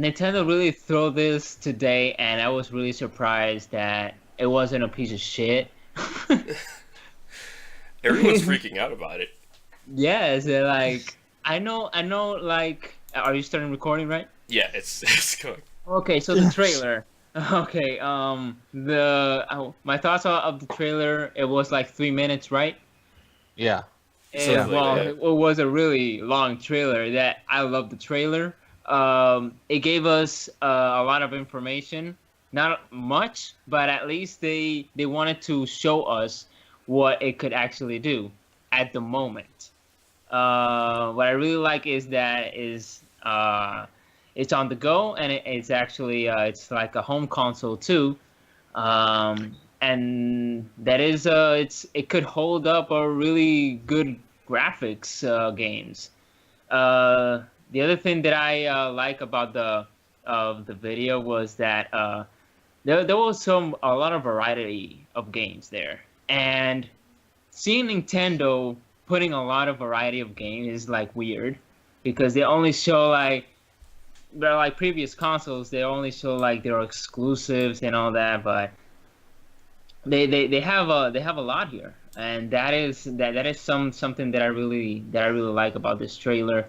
Nintendo really threw this today, and I was really surprised that it wasn't a piece of shit. Everyone's freaking out about it. Yes, like I know, like, are you starting recording, right? Yeah, it's it's going. Okay, so the Yes. trailer. Okay, my thoughts of the trailer. It was like 3 minutes, right? Yeah. Something Yeah. like that. Well, Yeah. it was a really long trailer. That I love the trailer. It gave us a lot of information, not much, but at least they wanted to show us what it could actually do at the moment. What I really like is that is it's on the go, and it's actually it's like a home console too. And that is it could hold up a really good graphics games. The other thing that I like about the video was that there was a lot of variety of games there, and seeing Nintendo putting a lot of variety of games is like weird because they only show like they're like previous consoles. They only show like their exclusives and all that, but they have a lot here, and that is something that I really like about this trailer.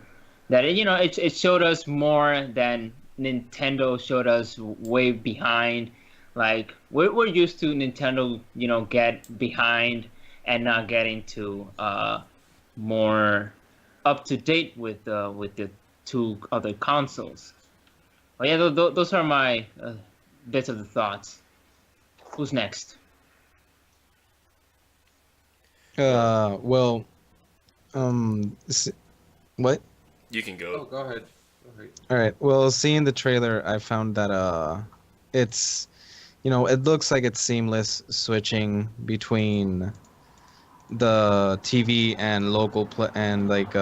That it showed us more than Nintendo showed us way behind. Like we're used to Nintendo, get behind and not getting to more up to date with the two other consoles. But yeah, those are my bits of the thoughts. Who's next? Well, Well, what? you can Oh, go. go ahead. Go ahead. All right. Well, seeing the trailer, I found that it's it looks like it's seamless switching between the TV and and like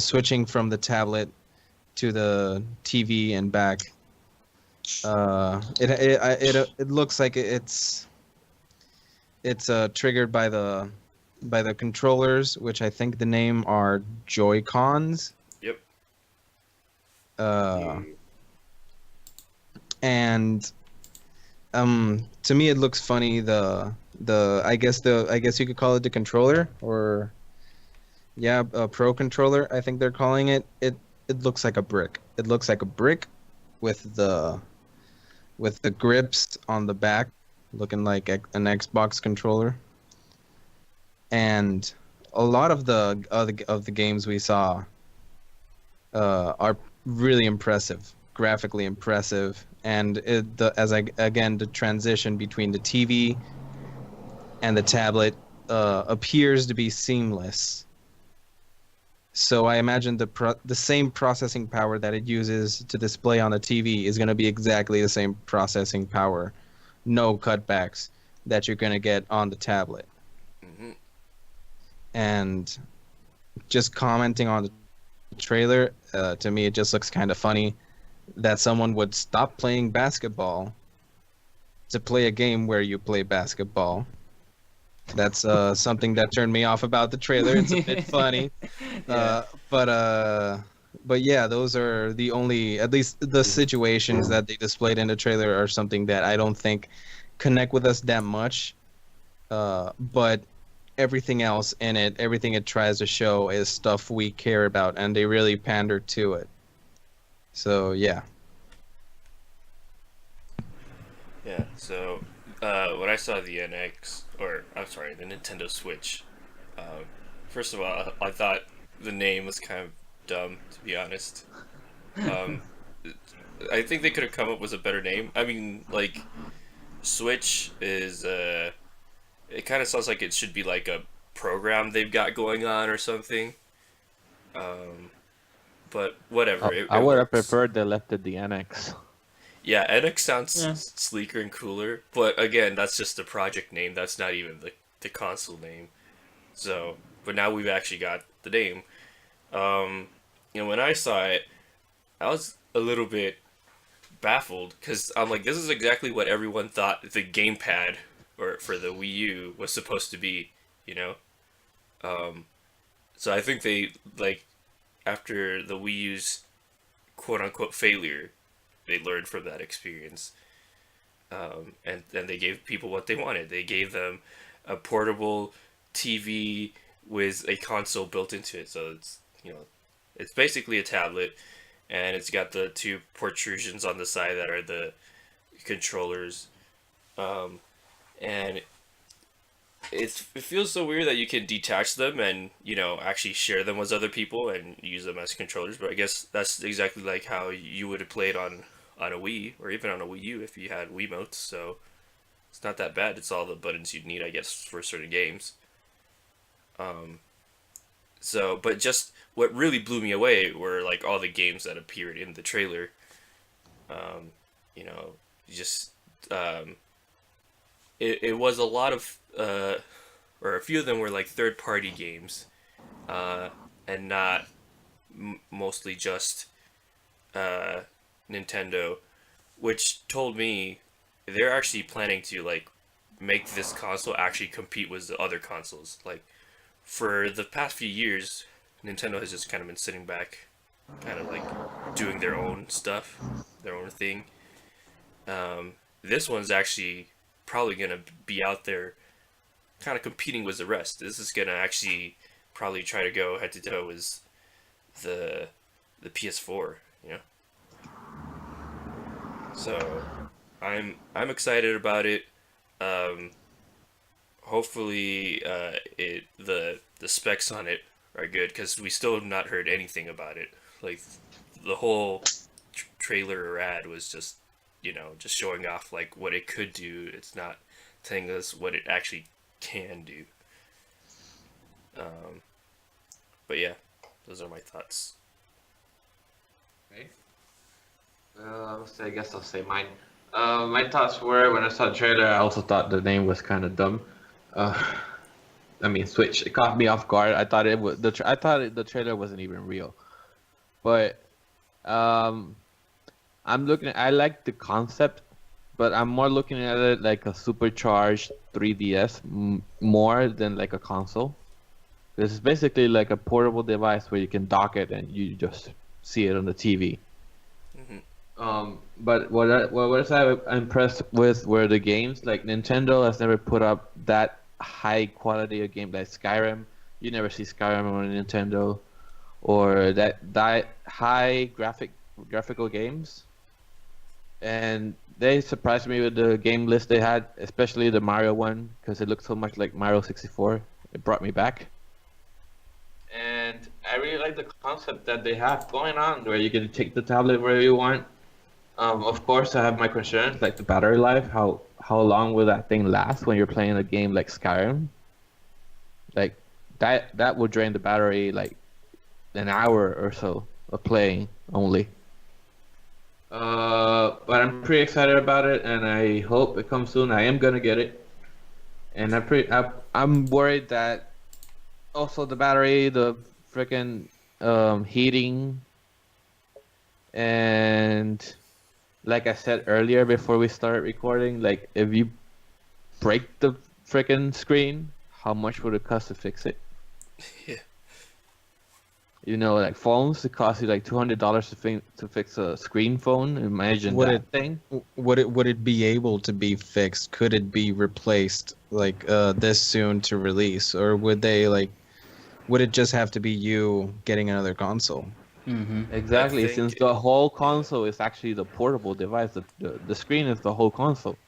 switching from the tablet to the TV and back. It looks like it's triggered by the controllers, which I think the name are Joy-Cons. Yep. Uh, and to me it looks funny. I guess you could call it the controller, or yeah, a pro controller. I think they're calling it. It looks like a brick. It looks like a brick with the grips on the back, looking like an Xbox controller. And a lot of the games we saw are really impressive, graphically impressive, and the transition between the TV and the tablet appears to be seamless. So I imagine the same processing power that it uses to display on the TV is going to be exactly the same processing power, no cutbacks, that you're going to get on the tablet. Hmm. And just commenting on the trailer, to me, it just looks kind of funny that someone would stop playing basketball to play a game where you play basketball. That's something that turned me off about the trailer. It's a bit funny, Yeah. uh, but but yeah, those are the only, at least the situations that they displayed in the trailer are something that I don't think connect with us that much. But everything else in it, everything it tries to show is stuff we care about, and they really pander to it. So yeah. Yeah. So, when I saw the NX, or I'm sorry, the Nintendo Switch, uh, first of all, I thought the name was kind of dumb, to be honest. Um, I think they could have come up with a better name. I mean, like, Switch is it kind of sounds like it should be like a program they've got going on or something. Um, but whatever, I it would have works. preferred they left it the annex. Yeah, NX sounds Yeah. sleeker and cooler, but again, that's just the project name. That's not even the console name. So, but now we've actually got the name. Um, when I saw it, I was a little bit baffled because I'm like, this is exactly what everyone thought the gamepad or for the Wii U was supposed to be, you know. Um, so I think they like after the Wii U's quote unquote failure, they learned from that experience. And then they gave people what they wanted. They gave them a portable TV with a console built into it. So it's, it's basically a tablet, and it's got the two protrusions on the side that are the controllers. And it feels so weird that you can detach them and actually share them with other people and use them as controllers. But I guess that's exactly like how you would have played on a Wii or even on a Wii U if you had Wiimotes. So it's not that bad. It's all the buttons you'd need, I guess, for certain games. But just what really blew me away were like all the games that appeared in the trailer. Just it was a lot of or a few of them were like third-party games, and not mostly just Nintendo, which told me they're actually planning to like make this console actually compete with the other consoles. Like for the past few years, Nintendo has just kind of been sitting back, kind of like doing their own stuff, their own thing. This one's actually probably gonna be out there kind of competing with the rest. This is gonna actually probably try to go head to toe with the PS4, So I'm excited about it. Hopefully the specs on it are good, because we still have not heard anything about it. Like the whole trailer or ad was just just showing off like what it could do. It's not telling us what it actually can do. But yeah, those are my thoughts. Okay. I guess I'll say mine. My thoughts were, when I saw the trailer, I also thought the name was kind of dumb. Switch. It caught me off guard. I thought the trailer wasn't even real. But I like the concept, but I'm more looking at it like a supercharged 3DS more than like a console. This is basically like a portable device where you can dock it and you just see it on the TV. Mm-hmm. But what was I impressed with were the games. Like Nintendo has never put up that high quality of game like Skyrim. You never see Skyrim on Nintendo, or that high graphical games. And they surprised me with the game list they had, especially the Mario one, because it looked so much like Mario 64. It brought me back. And I really like the concept that they have going on, where you can take the tablet wherever you want. Of course, I have my concerns, like the battery life. How long will that thing last when you're playing a game like Skyrim? Like that will drain the battery like an hour or so of playing only. But I'm pretty excited about it, and I hope it comes soon. I am gonna get it, and I'm worried that also the battery, the freaking heating, and like I said earlier before we started recording, like if you break the freaking screen, how much would it cost to fix it? Yeah. Like phones, it costs you like $200 to fix a screen phone. Imagine Would that thing. Would it be able to be fixed? Could it be replaced like this soon to release, or would it just have to be you getting another console? Mm-hmm. Exactly, think since the whole console is actually the portable device. The screen is the whole console.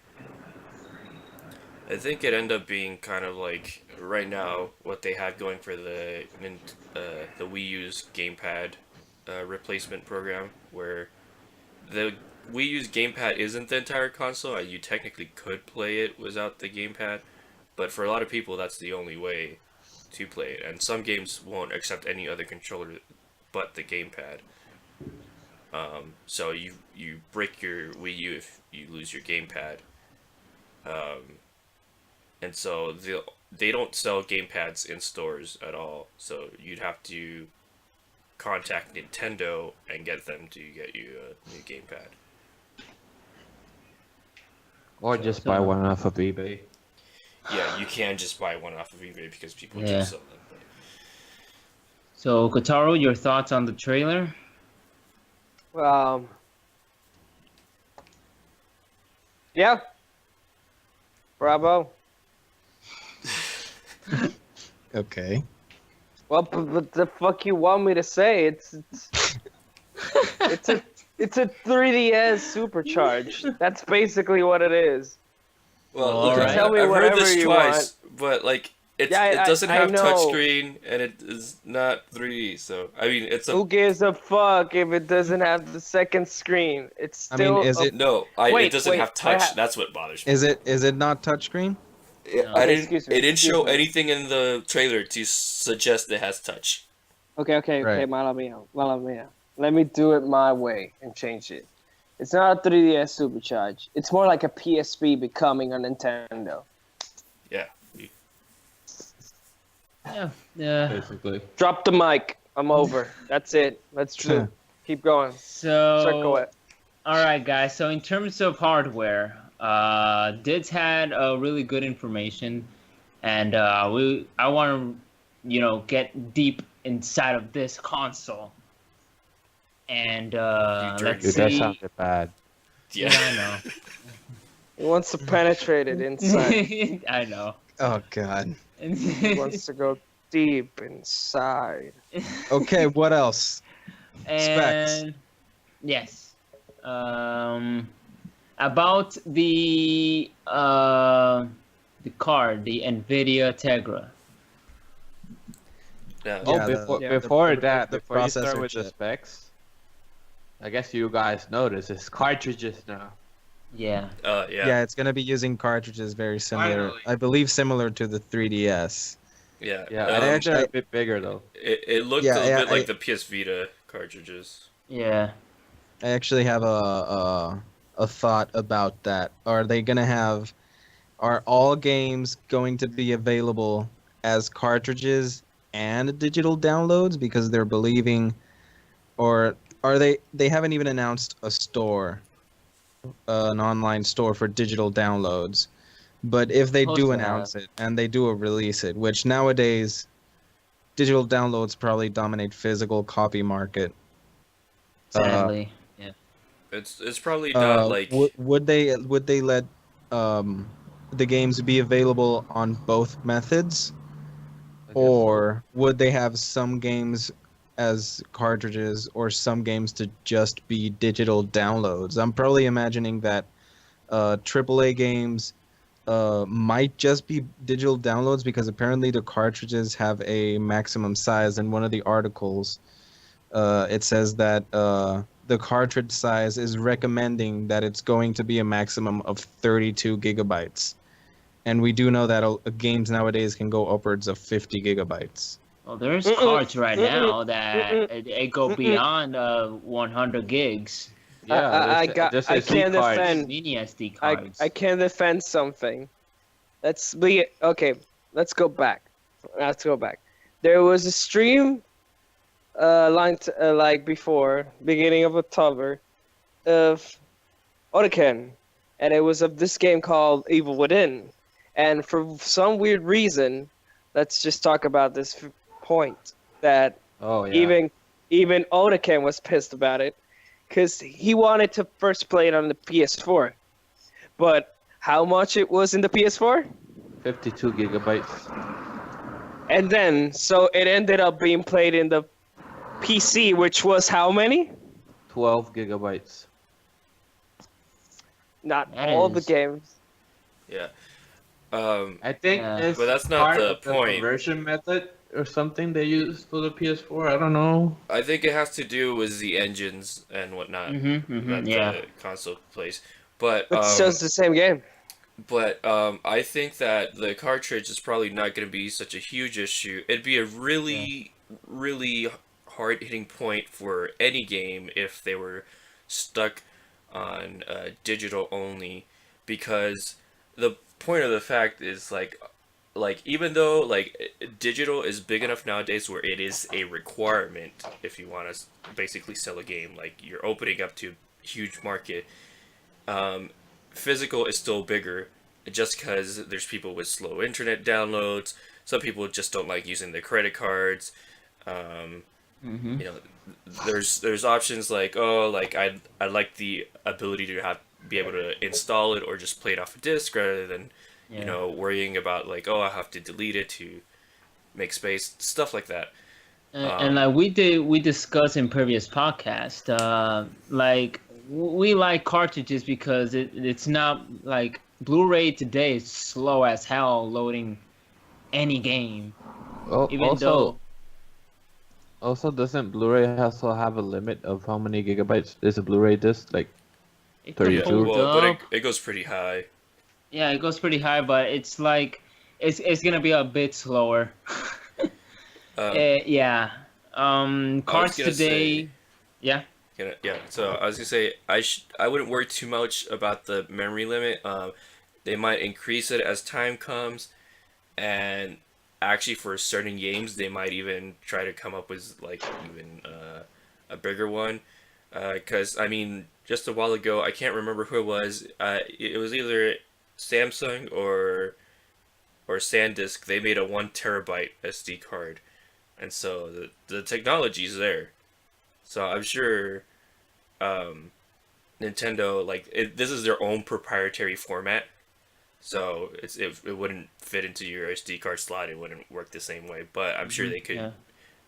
I think it ended up being kind of like right now what they had going for the Wii U's gamepad replacement program, where the Wii U's gamepad isn't the entire console. You technically could play it without the gamepad, but for a lot of people, that's the only way to play it. And some games won't accept any other controller but the gamepad. So you break your Wii U if you lose your gamepad. And so they don't sell gamepads in stores at all. So you'd have to contact Nintendo and get them to get you a new gamepad. Or just buy one off of eBay. Yeah, you can just buy one off of eBay because people do Yeah. sell them. So, Kotaru, your thoughts on the trailer? Um. Yeah. Bravo. Okay. Well, but the fuck you want me to say? It's a it's a 3DS supercharged. That's basically what it is. Well, Well, look, You can alright. tell me I've heard whatever this you twice, but like Yeah, it doesn't I have know. touchscreen and it is not 3D. So I mean, it's a Who gives a fuck if it doesn't have the second screen? It's I mean, still is a... it no. It Wait, doesn't wait. have touch. That's what bothers me. is it not touchscreen? I Okay, didn't. excuse me, It didn't excuse show me. anything in the trailer to suggest it has touch. Okay, Right. mala mia. Let me do it my way and change it. It's not a 3DS supercharged. It's more like a PSP becoming a Nintendo. Yeah. Yeah. Yeah. Basically. Drop the mic. I'm over. That's it. Let's keep going. Circle So, it. all right, guys. So in terms of hardware, Dids had really good information, and I want to get deep inside of this console, and let's Dude, Dude, that see. sounded bad. Yeah, Yeah. I know. He wants to penetrate it inside. I know. Oh God. He wants to go deep inside. Okay, what else? And yes, about the card, the NVIDIA Tegra. Yeah. Oh, Yeah, before the that, before you start processor with the chip. specs, I guess you guys notice it's cartridges now. Yeah. Yeah. Yeah, it's gonna be using cartridges very similar. Finally. I believe similar to the 3DS. Yeah. Yeah, I think they're a bit bigger though. It looked Yeah, a yeah, bit like I- the PS Vita cartridges. Yeah. I actually have a thought about that. Are all games going to be available as cartridges and digital downloads because they're believing, or are they haven't even announced a store, an online store for digital downloads. But if they Supposed do to announce it and they do release it, which nowadays digital downloads probably dominate physical copy market. Sadly. Yeah. It's probably not like Would they let the games be available on both methods, I guess so. or would they have some games as cartridges or some games to just be digital downloads? I'm probably imagining that AAA games might just be digital downloads because apparently the cartridges have a maximum size. In one of the articles, it says that the cartridge size is recommending that it's going to be a maximum of 32 gigabytes. And we do know that games nowadays can go upwards of 50 gigabytes. Well, there's cards right now that it go beyond 100 gigs. Yeah, I can't defend. Mini SD cards. I can defend something. Okay. Let's go back. There was a stream, like before beginning of October, of OtaKen, and it was of this game called Evil Within. And for some weird reason, let's just talk about this point that Oh yeah. even OtaKen was pissed about it, because he wanted to first play it on the PS4. But how much it was in the PS4? 52 gigabytes. And then, so it ended up being played in the PC, which was how many? 12 gigabytes. Not That all the is- games. yeah. I think Yeah. it's But that's not part the of the point. conversion method or something they use for the PS4. I don't know. I think it has to do with the engines and whatnot that yeah. the console plays. But It's just the same game. I think that the cartridge is probably not going to be such a huge issue. It'd be a really, really hard hitting point for any game if they were stuck on digital only, because the point of the fact is like even though like digital is big enough nowadays where it is a requirement if you want to basically sell a game, like you're opening up to a huge market, physical is still bigger just because there's people with slow internet downloads. Some people just don't like using their credit cards. Mm-hmm. You know, there's options like, oh, like I'd like the ability to have be able to install it or just play it off a disc rather than, Yeah. worrying about like, oh, I have to delete it to make space, stuff like that. And like we discussed in previous podcast, like we like cartridges because it's not like Blu-ray today is slow as hell loading any game, even Also, though doesn't Blu-ray also have a limit of how many gigabytes is a Blu-ray disc? Like it could Yeah, 32? hold well, but up. it goes pretty high. Yeah, it goes pretty high, but it's like it's gonna be a bit slower. Um, Yeah. I was Cards gonna say, today. Yeah. yeah. So I was gonna say I wouldn't worry too much about the memory limit. They might increase it as time comes, and actually for certain games they might even try to come up with like even a bigger one. Because I mean, just a while ago, I can't remember who it was. It was either Samsung or SanDisk. They made a 1 terabyte SD card, and so the technology's there. So I'm sure Nintendo this is their own proprietary format. So it wouldn't fit into your SD card slot. It wouldn't work the same way. But I'm sure they could Yeah.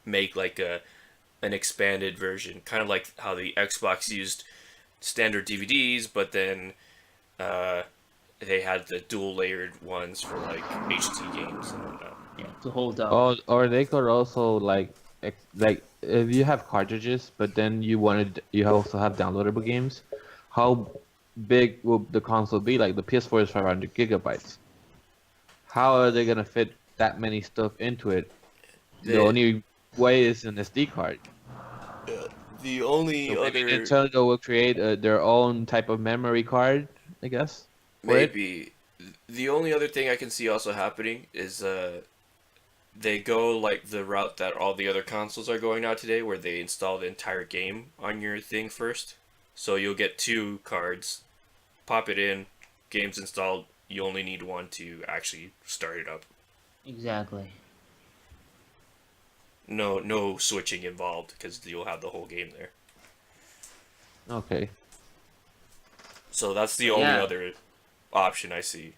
make like an expanded version, kind of like how the Xbox used standard DVDs, but then uh, they had the dual layered ones for like HD games and whatnot. Yeah. To hold up. Or they could also like if you have cartridges, but then you also have downloadable games. How big will the console be? Like the PS4 is 500 gigabytes. How are they gonna fit that many stuff into it? The The only way is an SD card. the only So maybe other Nintendo will create their own type of memory card, I guess, for it. maybe the only other thing I can see also happening is they go like the route that all the other consoles are going now today, where they install the entire game on your thing first. So you'll get two cards, pop it in, game's installed. You only need one to actually start it up. Exactly. No switching involved because you'll have the whole game there. Okay. So that's the only Yeah. other option I see.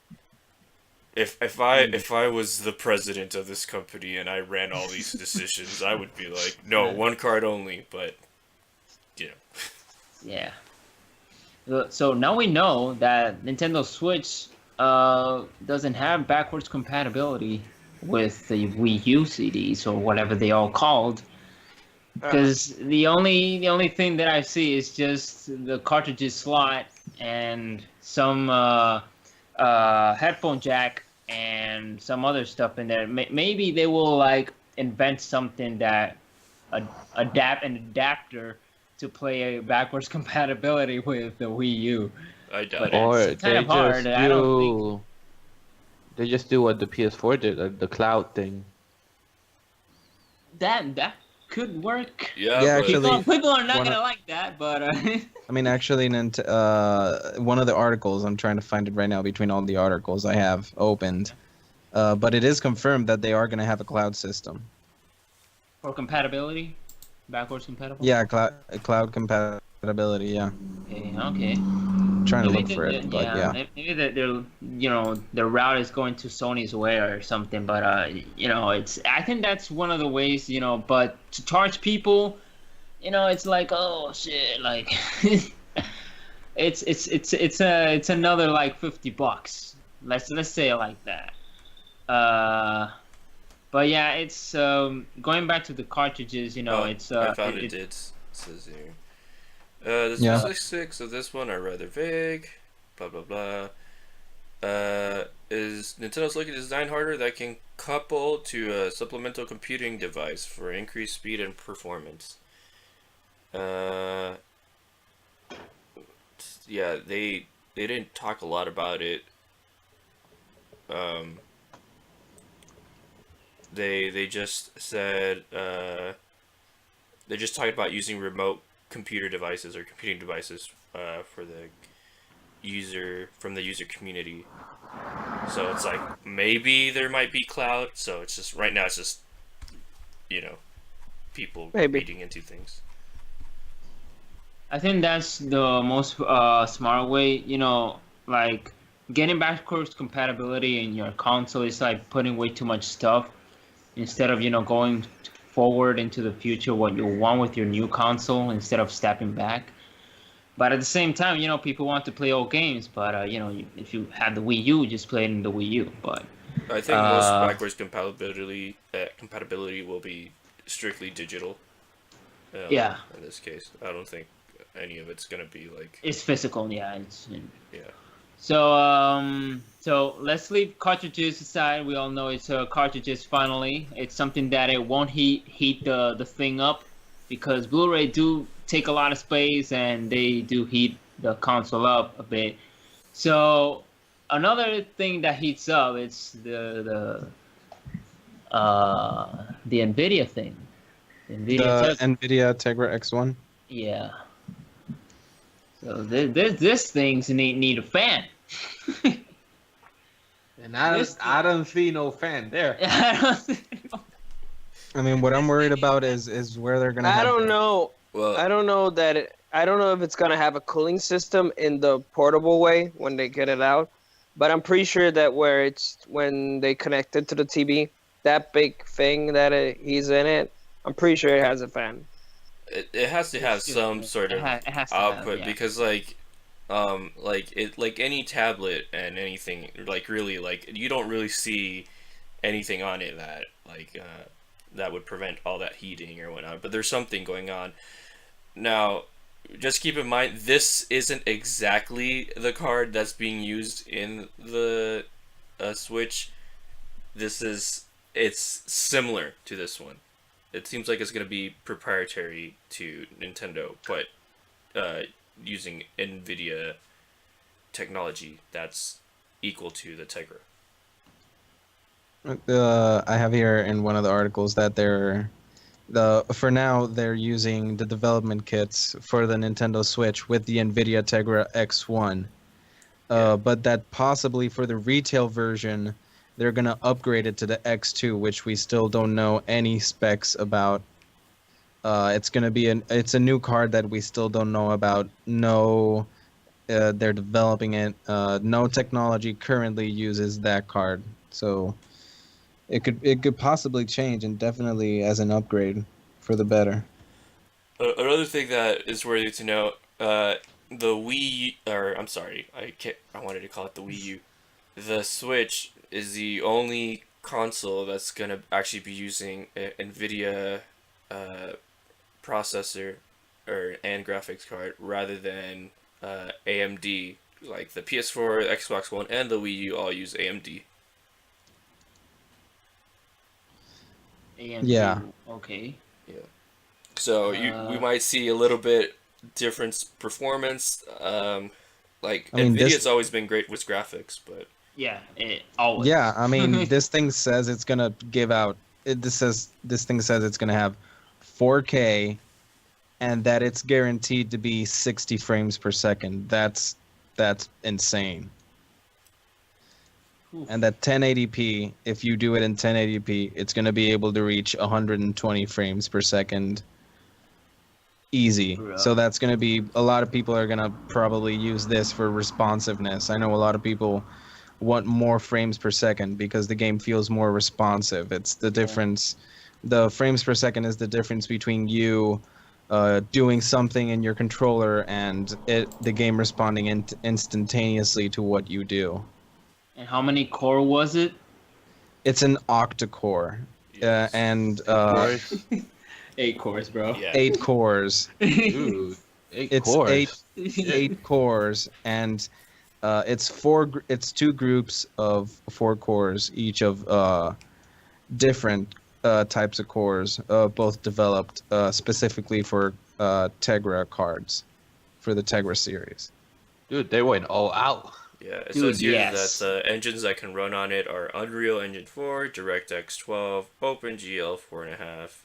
If I was the president of this company and I ran all these decisions, I would be like, no, one card only. But you know, Yeah. So now we know that Nintendo Switch doesn't have backwards compatibility with the Wii U CDs or whatever they all called. Because the only thing that I see is just the cartridges slot and some headphone jack and some other stuff in there. Maybe they will like invent something that adapt an adapter to play a backwards compatibility with the Wii U. I doubt But it. Or it's kind of hard. I don't think they just do what the PS4 did, the cloud thing. that could work. Yeah, Yeah, but actually- People are not one gonna of- like that, but I mean, actually, one of the articles, I'm trying to find it right now between all the articles I have opened, but it is confirmed that they are going to have a cloud system. for compatibility, backwards compatible. Yeah, cloud compatibility. Yeah, Okay. trying to Maybe look for it, but yeah. Maybe their route is going to Sony's way or something. But I think that's one of the ways. But to charge people, it's like, oh shit, like it's another like $50. Let's say it like that. But yeah, it's going back to the cartridges. It's I found it it says here. The Yeah. specifics of this one are rather vague. Blah blah blah. Is Nintendo's looking to design hardware that can couple to a supplemental computing device for increased speed and performance. Yeah, they didn't talk a lot about it. They just said they just talked about using remote computer devices or computing devices for the user from the user community. So it's like maybe there might be cloud. So it's just right now it's just people Maybe. reading into things. I think that's the most smart way. Like getting backwards compatibility in your console is like putting way too much stuff instead of going forward into the future what you want with your new console instead of stepping back. But at the same time, people want to play old games. But if you have the Wii U, just play it in the Wii U. But I think most backwards compatibility will be strictly digital. Yeah, In this case, I don't think any of it's gonna be like. it's physical. Yeah, Yeah. so let's leave cartridges aside. We all know it's cartridges. Finally, it's something that it won't heat the thing up because Blu-ray do take a lot of space and they do heat the console up a bit. So another thing that heats up it's the NVIDIA thing. The NVIDIA NVIDIA Tegra X1. Yeah. So this thing's need a fan. And I don't see no fan there. I mean, what I'm worried about is where they're gonna. I don't know. Well, I don't know that. I don't know if it's gonna have a cooling system in the portable way when they get it out, but I'm pretty sure that when they connect it to the TV, that big thing that he's in it, I'm pretty sure it has a fan. it has to have some sort of It has to have, output yeah. because like any tablet and anything like really like you don't really see anything on it that that would prevent all that heating or whatnot, but there's something going on. Now just keep in mind this isn't exactly the card that's being used in the Switch. It's similar to this one. It seems like it's going to be proprietary to Nintendo, but using NVIDIA technology that's equal to the Tegra. I have here in one of the articles that for now they're using the development kits for the Nintendo Switch with the NVIDIA Tegra X1. But that possibly for the retail version they're gonna upgrade it to the X2, which we still don't know any specs about. It's a new card that we still don't know about. No, they're developing it. No technology currently uses that card, so it could possibly change and definitely as an upgrade for the better. Another thing that is worthy to note, the Wii, or I'm sorry, I wanted to call it the Wii U. The Switch is the only console that's gonna actually be using a NVIDIA processor and graphics card rather than AMD. Like the PS4, Xbox One, and the Wii U all use AMD. AMD, Yeah. Okay. Yeah. So we might see a little bit difference performance. Nvidia's always been great with graphics, but Yeah, it always. Yeah, I mean, this thing says it's gonna give out. This thing says it's gonna have 4K, and that it's guaranteed to be 60 frames per second. That's insane. Oof. And that 1080p, if you do it in 1080p, it's gonna be able to reach 120 frames per second. Easy. Bruh. So that's gonna be a lot of people are gonna probably use this for responsiveness. I know a lot of people want more frames per second because the game feels more responsive. It's the difference. The frames per second is the difference between you doing something in your controller and the game responding instantaneously to what you do. And how many core was it? It's an octa-core, yes. and 8 cores, bro. Yeah. 8 cores. Dude, It's cores. eight cores, and it's 2 groups of 4 cores, each of different types of cores, both developed specifically for Tegra cards, for the Tegra series. Dude, they went all out. Yeah, it Dude, says here yes. that the engines that can run on it are Unreal Engine 4, DirectX 12, OpenGL 4.5.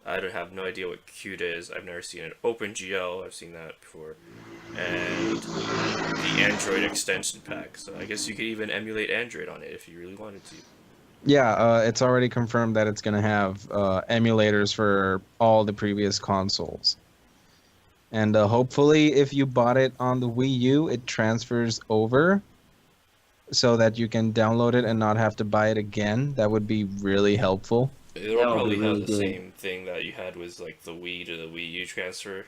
I don't have no idea what Qt is. I've never seen an OpenGL. I've seen that before. And the Android extension pack. So I guess you could even emulate Android on it if you really wanted to. Yeah, it's already confirmed that it's gonna have emulators for all the previous consoles. And hopefully, if you bought it on the Wii U, it transfers over so that you can download it and not have to buy it again. That would be really helpful. It'll That would probably be have really the good. same thing that you had with like the Wii to the Wii U transfer.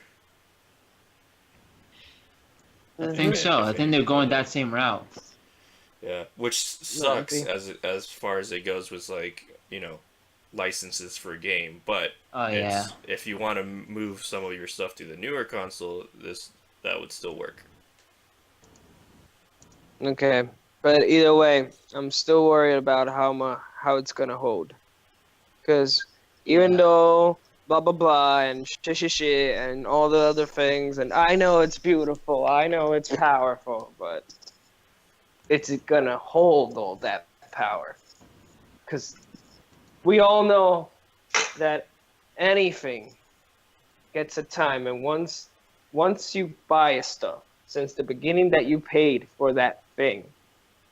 I think so. I think they're going that same route. Yeah, which sucks Maybe. as far as it goes with like licenses for a game, but Oh yeah. if you want to move some of your stuff to the newer console, that would still work. Okay, but either way, I'm still worried about how it's gonna hold. Because even though blah blah blah and shit and all the other things, and I know it's beautiful, I know it's powerful, but it's gonna hold all that power. Because we all know that anything gets a time, and once you buy a stuff, since the beginning that you paid for that thing,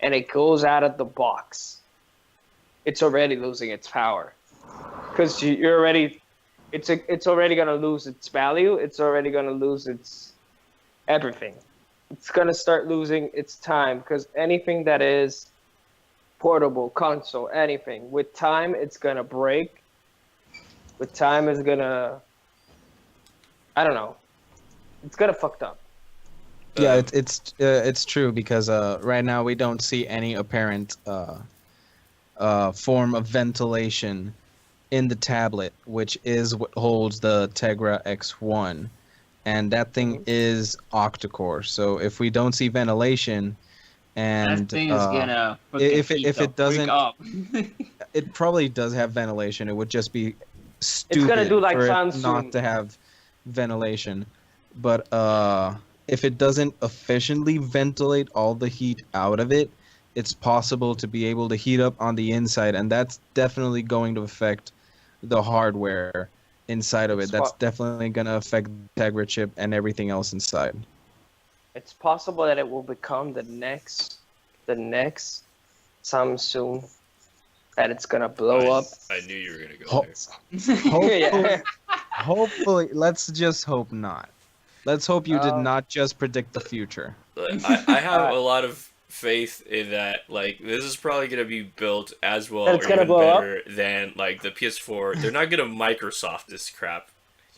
and it goes out of the box, it's already losing its power. Because you're already, it's already gonna lose its value. It's already gonna lose its everything. It's gonna start losing its time because anything that is portable console, anything with time, it's gonna break. With time, it's gonna, I don't know, it's gonna fucked up. Yeah, Um, it's true because right now we don't see any apparent form of ventilation in the tablet, which is what holds the Tegra X1, and that thing is octa-core. So if we don't see ventilation, and That thing is gonna if fucking it heat the doesn't, freak up. it probably does have ventilation. It would just be It's gonna stupid do like for it Sansun. not to have ventilation. But if it doesn't efficiently ventilate all the heat out of it, it's possible to be able to heat up on the inside, and that's definitely going to affect the hardware inside of it. It's That's po- definitely going to affect the Tegra chip and everything else inside. It's possible that it will become the next Samsung, that it's gonna blow up. I knew you were gonna go Ho- there. Hopefully, Yeah. hopefully, let's just hope not. Let's hope you did Um, not just predict the future. I have a lot of faith in that. Like, this is probably gonna be built as well That or it's gonna even blow up? better than like the PS4. They're not gonna Microsoft this crap,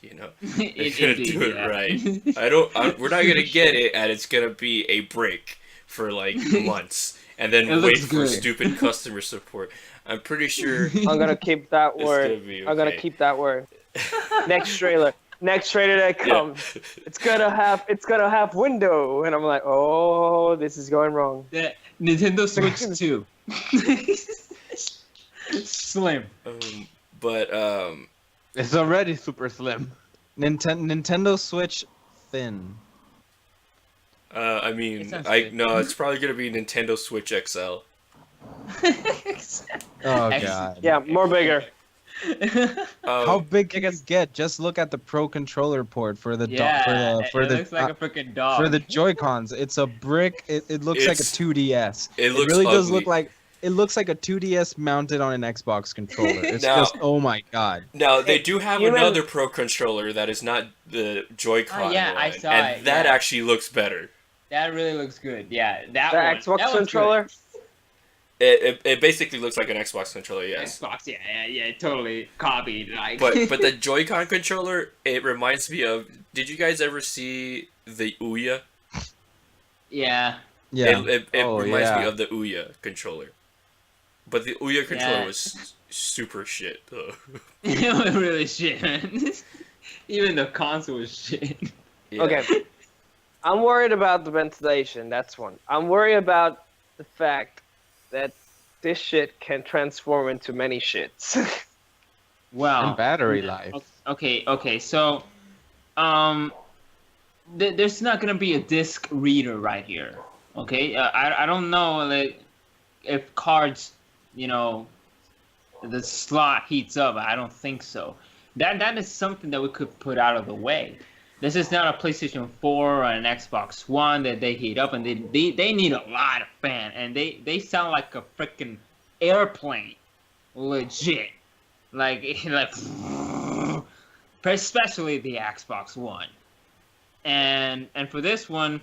you know. They're It- gonna indeed, do it yeah. right. We're not gonna get it, and it's gonna be a break for like months, and then It wait looks for good. stupid customer support. I'm pretty sure I'm gonna keep that it's word. gonna be I'm gonna okay. keep that word. Next trailer that comes, it's gonna have window, and I'm like, oh, this is going wrong. The Nintendo Switch 2. Slim. But It's already super slim. Nintendo Switch thin. I mean, It sounds I good. no, it's probably gonna be Nintendo Switch XL. Oh X- god. Yeah, more bigger. How big can you Biggest- get? Just look at the Pro Controller port for the yeah, for it the looks like a freaking dog. for the Joy-Cons. It's a brick. It looks like a It's- 2DS. it looks really does ugly. look like it looks like a 2DS mounted on an Xbox controller. It's Now- just oh my god. Now they Hey, do have you another remember- Pro Controller that is not the Joy-Con Oh, yeah, one, I saw and it, that yeah. actually looks better. That really looks good. Yeah, that The one. Xbox that one's controller. good. It basically looks like an Xbox controller, yes. Xbox, yeah, totally copied. Like, But the Joy-Con controller, it reminds me of. Did you guys ever see the Ouya? yeah, Yeah. It Oh, reminds me yeah. of the Ouya controller. But the Ouya controller Yeah. was super shit though. it was really shit, man. Even the console was shit. Yeah. Okay. I'm worried about the ventilation. That's one. I'm worried about the fact that this shit can transform into many shits. Wow. And battery life. Okay. So, there's not gonna be a disc reader right here. Okay. I don't know like if cards, the slot heats up. I don't think so. That is something that we could put out of the way. This is not a PlayStation 4 or an Xbox One that they heat up, and they need a lot of fan, and they sound like a freaking airplane legit. Like like especially the Xbox One. And for this one,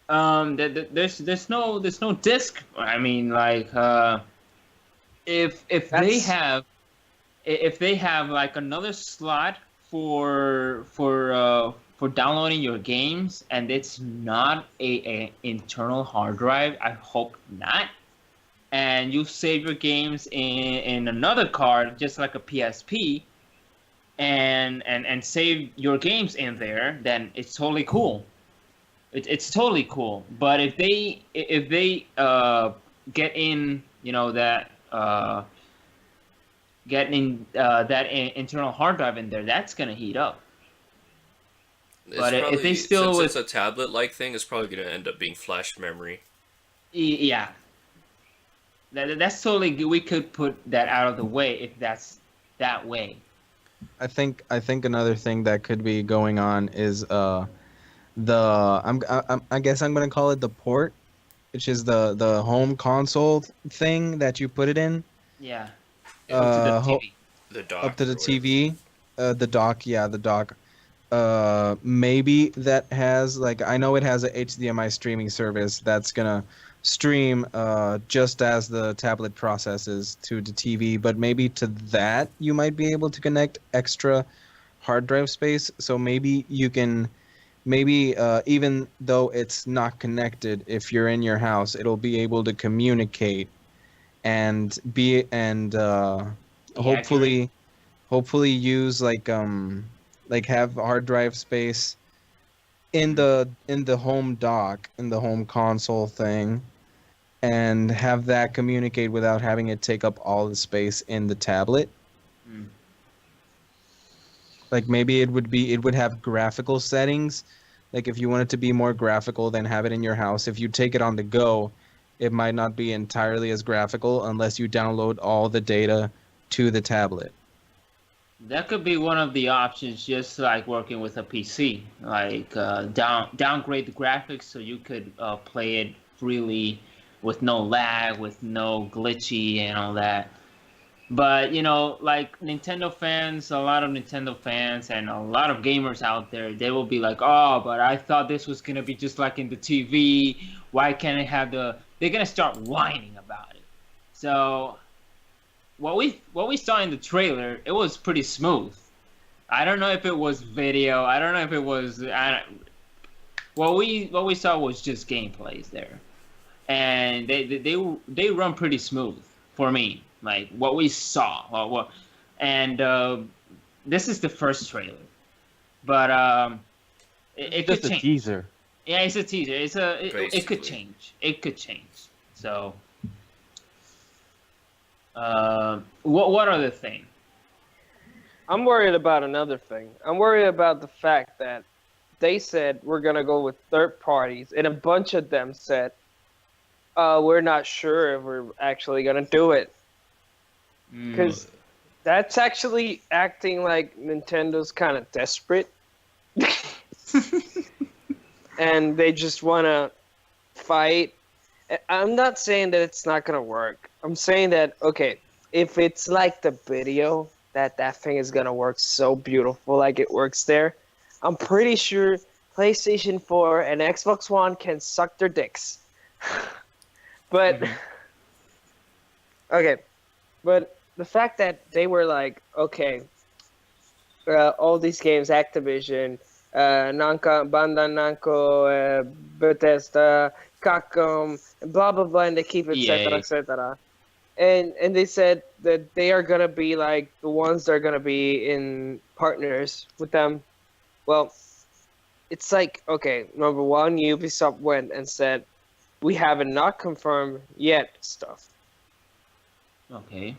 there's no disc. I mean, like if they That's have if they have like another slot for downloading your games, and it's not a internal hard drive, I hope not. And you save your games in another card, just like a PSP, and save your games in there, then it's totally cool. It's totally cool. But if they get in, you know, that getting that internal hard drive in there, that's gonna heat up. It's But probably, if they still since it's with a tablet-like thing, it's probably going to end up being flash memory. yeah, that's totally good. We could put that out of the way if that's that way. I think another thing that could be going on is I guess I'm gonna call it the port, which is the home console thing that you put it in. Yeah, up to the Uh, ho- TV. The dock. up to the or whatever. TV, the dock, yeah, the dock. Maybe that has, like, I know it has a HDMI streaming service that's gonna stream just as the tablet processes to the TV, but maybe to that you might be able to connect extra hard drive space. So maybe you can, maybe even though it's not connected, if you're in your house, it'll be able to communicate and be and Be hopefully hopefully use like have hard drive space in the home dock, in the home console thing, and have that communicate without having it take up all the space in the tablet. Mm. Like maybe it would have graphical settings. Like if you want it to be more graphical, then have it in your house. If you take it on the go, it might not be entirely as graphical unless you download all the data to the tablet. That could be one of the options, just like working with a PC, like downgrade the graphics so you could play it freely with no lag, with no glitchy and all that. But you know, like Nintendo fans, a lot of Nintendo fans and a lot of gamers out there, they will be like, "Oh, but I thought this was gonna be just like in the TV. Why can't it have the?" They're gonna start whining about it. So what we saw in the trailer, it was pretty smooth. I don't know if it was video. I don't know if it was. What we saw was just gameplays there, and they run pretty smooth for me. Like what we saw. And this is the first trailer, but it could Just a change. teaser. Yeah, it's a teaser. It could Basically. change. It could change. So. What other thing? I'm worried about another thing. I'm worried about the fact that they said we're gonna go with third parties, and a bunch of them said, we're not sure if we're actually gonna do it." Because that's actually acting like Nintendo's kind of desperate. And they just want to fight. I'm not saying that it's not going to work. I'm saying that, okay, if it's like the video, that thing is going to work so beautiful like it works there, I'm pretty sure PlayStation 4 and Xbox One can suck their dicks. But, okay, but the fact that they were like, okay, all these games, Activision, Bandai Namco, Bethesda, Capcom, blah blah blah, and they keep etc. EA. etc. And they said that they are gonna be like the ones that are gonna be in partners with them. Well, it's like, okay, number one, Ubisoft went and said we haven't not confirmed yet stuff. Okay.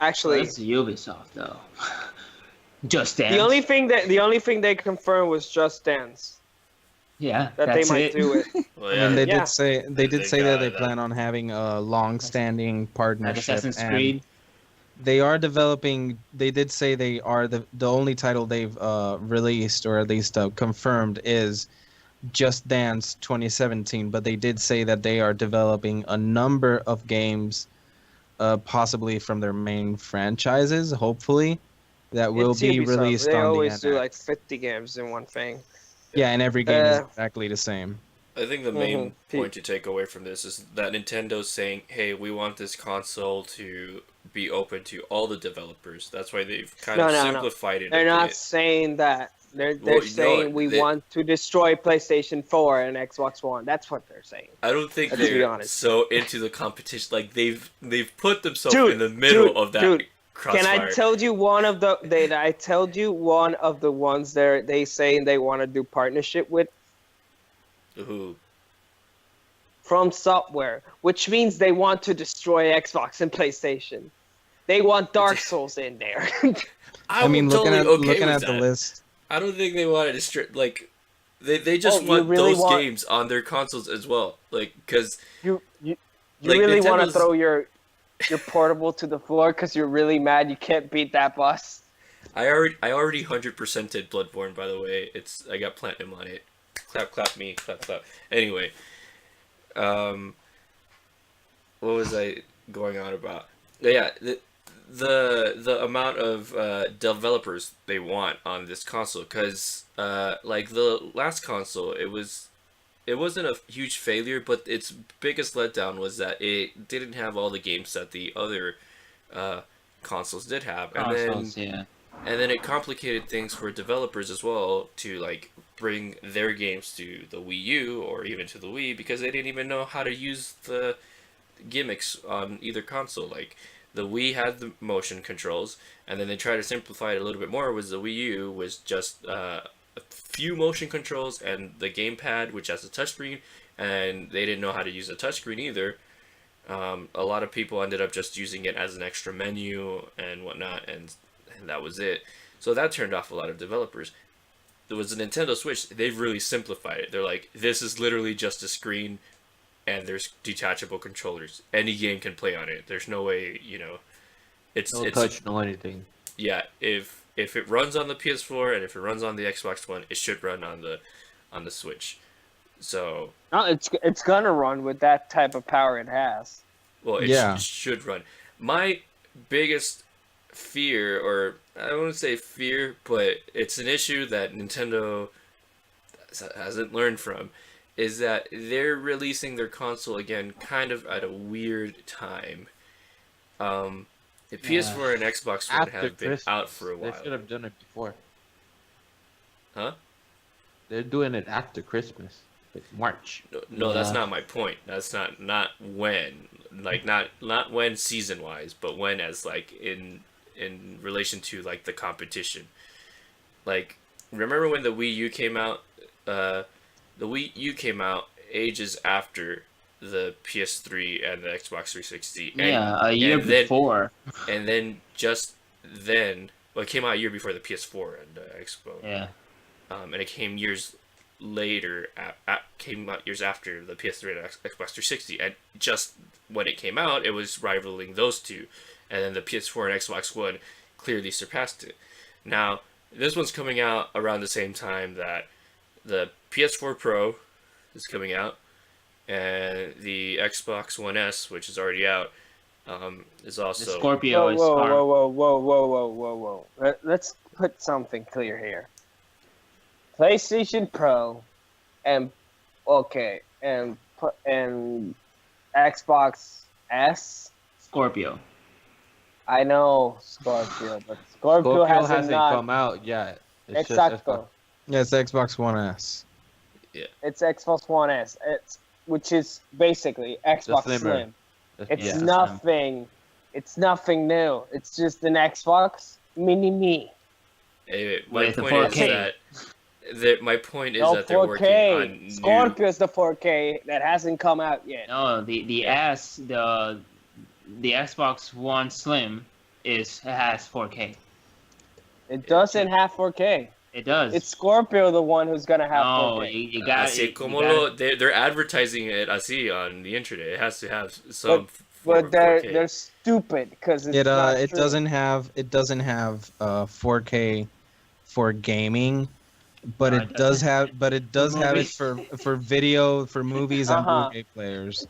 Actually, That's Ubisoft though. Just Dance. the only thing they confirmed was Just Dance, yeah, that that's they might it. do it. Well, I yeah, mean, they Yeah. did say They that they got plan on having a long-standing Like partnership, Assassin's and Creed. they are developing. They did say they are the only title they've released, or at least confirmed, is Just Dance 2017. But they did say that they are developing a number of games possibly from their main franchises. Hopefully, that will It's be Ubisoft. released They on always the do NX. like 50 games in one thing. Yeah, and every game is Uh, exactly the same. I think the main Mhm. point to take away from this is that Nintendo's saying, "Hey, we want this console to be open to all the developers." That's why they've kind No, of no, no. simplified it They're a not bit. saying that. They're Well, saying no, we they- want to destroy PlayStation 4 and Xbox One. That's what they're saying. I don't think Let's be they're honest. so into the competition. Like they've put themselves Dude, in the middle dude, of that dude, crossfire. Can I tell you one of the I told you one of the ones they saying they want to do partnership with Who? From Software, which means they want to destroy Xbox and PlayStation. They want Dark Souls in there. I mean, I'm totally okay looking with at the that. list. I don't think they want to like they just Oh, you want really those want- games on their consoles as well. Like because you Like, really want to Nintendo's- throw your portable to the floor because you're really mad you can't beat that boss. I already 100%ed Bloodborne, by the way. I got platinum on it. Clap me, clap. Anyway, what was I going on about? Yeah, the amount of developers they want on this console, because like the last console, it wasn't a huge failure, but its biggest letdown was that it didn't have all the games that the other consoles did have, Consoles, yeah. and then it complicated things for developers as well to like bring their games to the Wii U or even to the Wii, because they didn't even know how to use the gimmicks on either console. Like the Wii had the motion controls, and then they tried to simplify it a little bit more. Was the Wii U was just a few motion controls and the gamepad, which has a touchscreen, and they didn't know how to use a touchscreen either. A lot of people ended up just using it as an extra menu and whatnot, and that was it. So that turned off a lot of developers. There was a Nintendo Switch. They've really simplified it. They're like, this is literally just a screen, and there's detachable controllers. Any game can play on it. There's no way, it's touch, no anything. Yeah. If it runs on the PS4 and if it runs on the Xbox One, it should run on the Switch. So No, it's gonna run with that type of power it has. well, it Yeah. should run. My biggest fear, or I don't want to say fear, but it's an issue that Nintendo hasn't learned from, is that they're releasing their console again kind of at a weird time. The PS4 and Xbox One have been out for a while. They should have done it before. Huh? They're doing it after Christmas. It's March. No, that's Yeah. not my point. That's not when, like not when season wise, but when as like in relation to like the competition. Like, remember when the Wii U came out? The Wii U came out ages after the PS3 and the Xbox 360. And, Yeah, a year and then- before. And then just then, well, it came out a year before the PS4 and Xbox. Yeah. And it came years later, came out years after the PS3 and Xbox 360, and just when it came out, it was rivaling those two, and then the PS4 and Xbox One clearly surpassed it. Now, this one's coming out around the same time that the PS4 Pro is coming out, and the Xbox One S, which is already out, is The also... Scorpio is whoa, far. whoa. Let's put something clear here. PlayStation Pro and Xbox S. Scorpio. I know Scorpio, but Scorpio hasn't come out yet. It's just Exacto. Yeah, it's Xbox One S. It's Xbox One S. Which is basically Xbox slimmer. Slim. It's Yeah. nothing. It's nothing new. It's just an Xbox Mini Me. Anyway, But my it's a point is 4K. my point is No that they're working 4K. on new... Scorpio is the 4K that hasn't come out yet. No, the Xbox One Slim has 4K. It doesn't have 4K. It does. It's Scorpio the one who's gonna have no, 4K. you got Así it. como they're advertising it así on the internet. It has to have some. But they're stupid because It doesn't have 4K for gaming, but No, it it does doesn't. have it movies. for video, for movies and Uh-huh. Blu-ray players.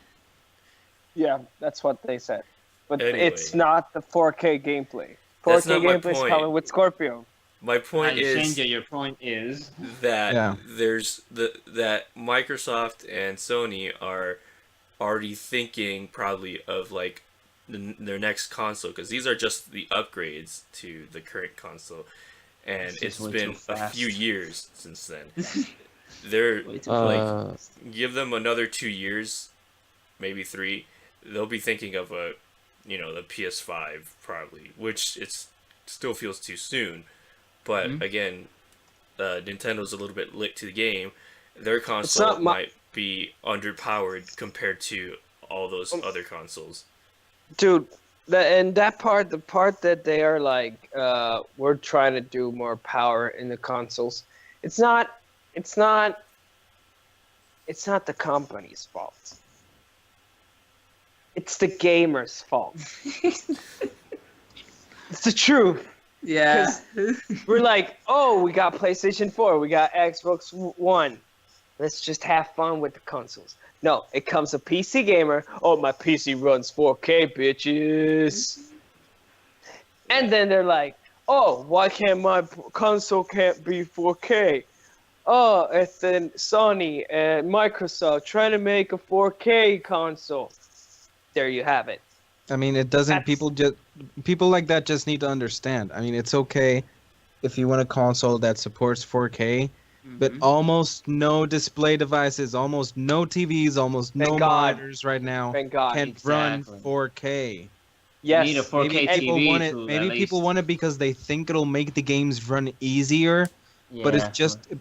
Yeah, that's what they said. but Anyway. it's not the 4K gameplay. That's 4K not my gameplay is point. coming with Scorpio. My point is Shinja, your point is that Yeah. there's that Microsoft and Sony are already thinking probably of like their next console, because these are just the upgrades to the current console, and It's just it's way been too a fast. few years since then. They're way too like, fast. give them another 2 years, maybe 3, they'll be thinking of the PS5 probably, which still feels too soon. But Mhm. again, Nintendo's a little bit lit to the game. Their console might be underpowered compared to all those other consoles. Dude, the part that they are like, we're trying to do more power in the consoles. It's not the company's fault. It's the gamer's fault. It's the truth. Yeah. We're like, oh, we got PlayStation 4, we got Xbox One. Let's just have fun with the consoles. No, it comes a PC gamer. Oh, my PC runs 4K, bitches. And then they're like, oh, why can't my console can't be 4K? Oh, and then Sony and Microsoft trying to make a 4K console. There you have it. I mean, it doesn't. People like that just need to understand. I mean, it's okay if you want a console that supports 4K, but almost no display devices, almost no TVs, almost no monitors right now Thank God. can run 4K. Yes. You need a 4K Maybe people TV want it. to Maybe at people least- want it because they think it'll make the games run easier. But Yeah,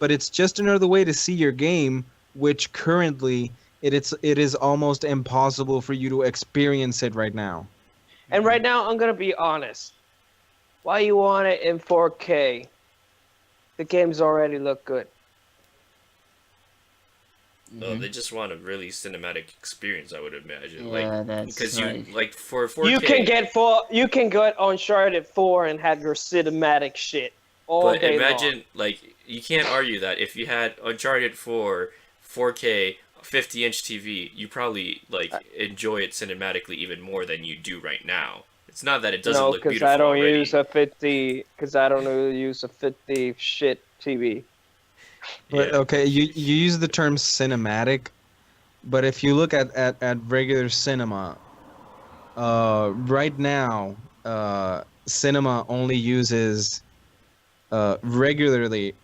it's just another way to see your game, which currently it is almost impossible for you to experience it right now. And right now, I'm gonna be honest. Why you want it in 4K? The games already look good. They just want a really cinematic experience, I would imagine. Yeah, that's because right. you like for 4K. You can get Uncharted 4 and have your cinematic shit all But day imagine, long. like, you can't argue that if you had Uncharted 4, 4K, 50-inch TV, you probably like enjoy it cinematically even more than you do right now. It's not that it doesn't look beautiful I don't already. use a 50. Because I don't use a 50 shit TV. But okay, you use the term cinematic, but if you look at regular cinema, right now, cinema only uses regular